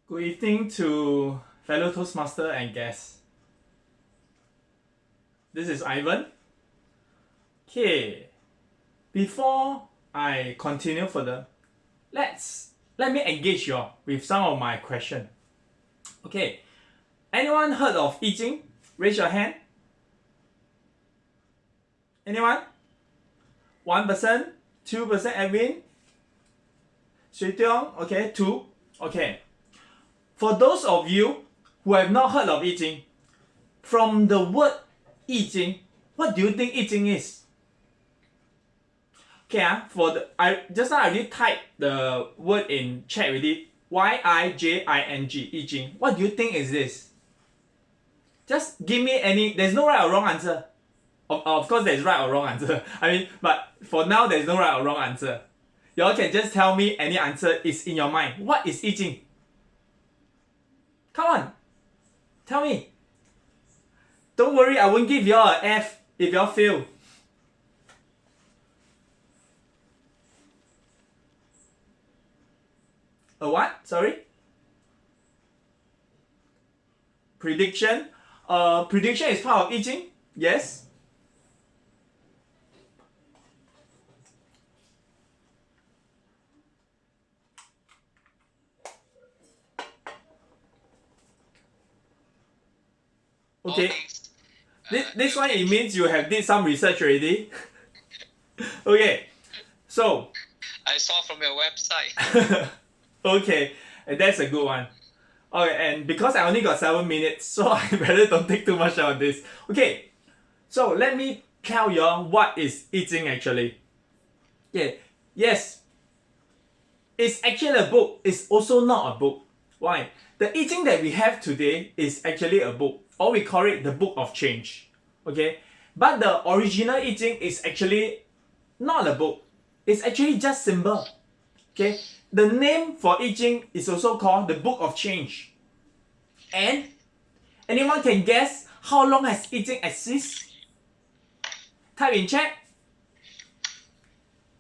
Good evening to fellow Toastmaster and guests. This is Ivan. Okay, before I continue further, let me engage you with some of my question. Okay, anyone heard of Yijing? Raise your hand. Anyone? 1%, 2%, Edwin? Shui Tiong? Okay, 2. Okay. For those of you who have not heard of Yijing, from the word Yijing, what do you think Yijing is? Okay, I just now I already typed the word in chat already. Yijing, Yijing. What do you think is this? Just give me any. There's no right or wrong answer. Of course, there's right or wrong answer. But for now, there's no right or wrong answer. Y'all can just tell me any answer is in your mind. What is Yijing? Come on, tell me. Don't worry, I won't give y'all a F if y'all fail. A what? Sorry? Prediction. Prediction is part of Yijing. Yes. Okay. This one, it means you have did some research already. Okay. So. I saw from your website. Okay, that's a good one. Okay, and because I only got 7 minutes, so I better don't take too much on this. Okay, so let me tell you what is Yijing actually. Okay, yes, it's actually a book. It's also not a book. Why? The Yijing that we have today is actually a book, or we call it the Book of Change. Okay, but the original Yijing is actually not a book. It's actually just symbol. Okay, the name for Yijing is also called the Book of Change. And anyone can guess how long has Yijing exist? Type in chat.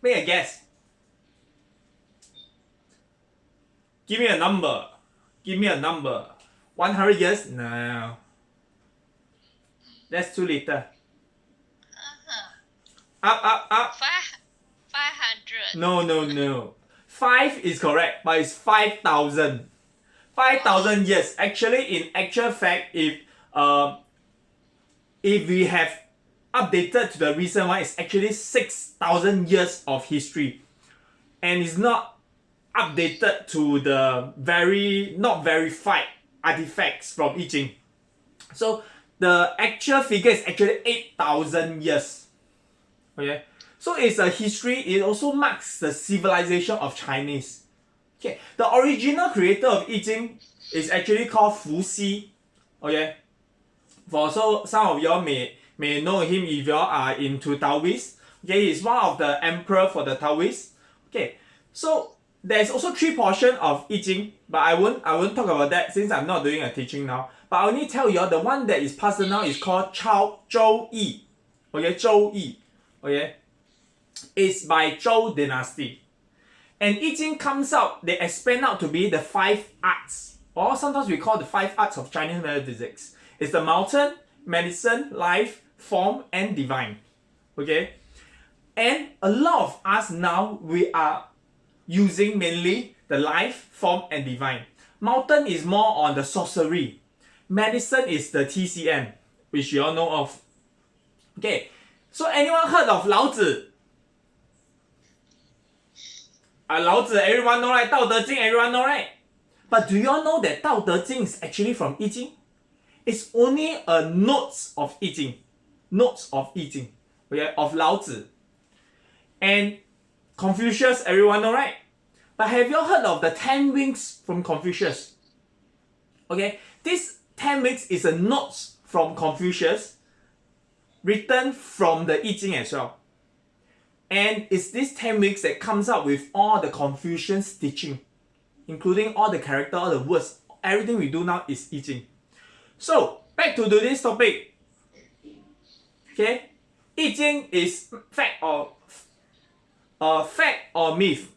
Make a guess. Give me a number. Give me a number. 100 years? No. That's too little. Up. 500. No. 5 is correct, but it's 5,000. 5,000 years. Actually, in actual fact, if we have updated to the recent one, it's actually 6,000 years of history, and it's not updated to the not verified artifacts from Yijing. So the actual figure is actually 8,000 years. Okay, so it's a history. It also marks the civilization of Chinese. Okay, the original creator of Yijing is actually called Fu Xi. Okay, so some of y'all may know him if y'all are into Taoist. Okay, he's one of the emperor for the Taoist. Okay, so there's also 3 portions of Yijing, but I won't talk about that since I'm not doing a teaching now. But I only tell y'all the one that is passed down is called Zhou Yi. Okay, Zhou Yi. Okay, it's by Zhou dynasty. And Yijing comes out, they expand out to be the 5 arts, or sometimes we call the 5 arts of Chinese metaphysics. It's the mountain, medicine, life, form, and divine. Okay, and a lot of us now, we are using mainly the life, form, and divine. Mountain is more on the sorcery. Medicine is the TCM, which you all know of. Okay, so anyone heard of Laozi? Laozi, everyone know, right? 道德经, everyone know, right? But do you all know that 道德经 is actually from Yijing? It's only a notes of Yijing. Notes of Yijing. Okay, of Laozi. And Confucius, everyone know, right? But have you all heard of the 10 wings from Confucius? Okay, this 10 wings is a notes from Confucius written from the Yijing as well. And it's this 10 weeks that comes up with all the Confucian's teaching, including all the character, all the words. Everything we do now is Yijing. So, back to today's topic. Okay, Yijing is fact or myth.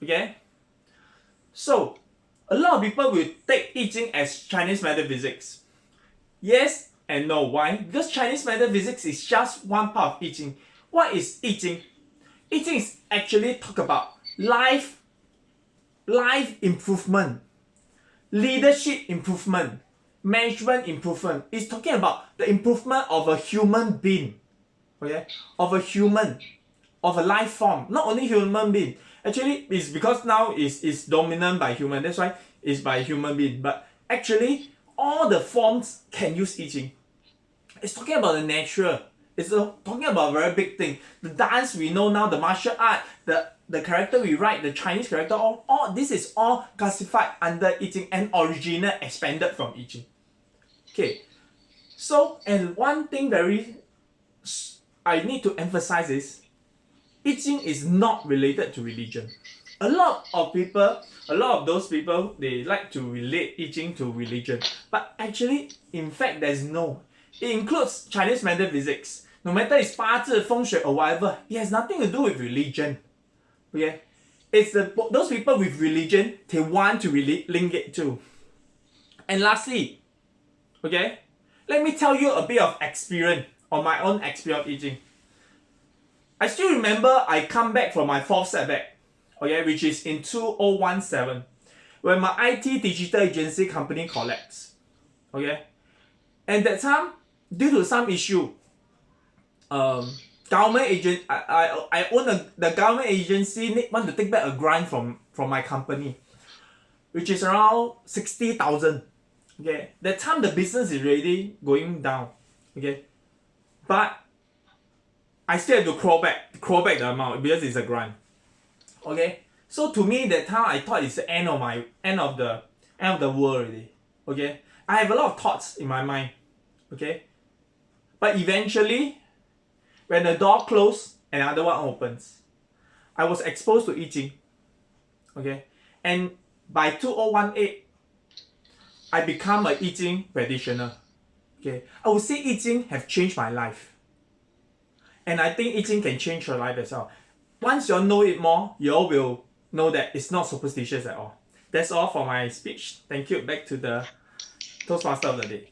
Okay, so A lot of people will take Yijing as Chinese metaphysics. Yes and no. Why? Because Chinese metaphysics is just one part of Yijing. What is Yijing? Yijing is actually talk about life improvement, leadership improvement, management improvement. It's talking about the improvement of a human being, okay, of a human, of a life form, not only human being. Actually, it's because now is dominant by human. That's why it's by human being. But actually, all the forms can use Yijing. It's talking about the natural. It's talking about a very big thing. The dance we know now, the martial art, the character we write, the Chinese character, all this is all classified under Yijing and original expanded from Yijing. Okay. So, and one thing I need to emphasize is Yijing is not related to religion. A lot of those people, they like to relate Yijing to religion. But actually, in fact, there's no. It includes Chinese metaphysics. No matter it's 八字, feng shui or whatever, it has nothing to do with religion. Okay? It's those people with religion, they want to link it to. And lastly, okay, let me tell you a bit of experience, or my own experience of Yijing. I still remember I come back from my 4th setback, okay, which is in 2017, when my IT digital agency company collapsed. Okay? And that time, due to some issue, government agent, I own the government agency want to take back a grant from my company, which is around 60,000. Okay, that time the business is already going down. Okay, but I still have to crawl back the amount because it's a grant. Okay, so to me that time I thought it's the end of the world already. Okay, I have a lot of thoughts in my mind. Okay, but eventually, when the door closed, another one opens. I was exposed to Yijing. Okay, and by 2018, I become a Yijing practitioner. Okay, I would say Yijing have changed my life. And I think Yijing can change your life as well. Once you all know it more, you all will know that it's not superstitious at all. That's all for my speech. Thank you. Back to the Toastmaster of the day.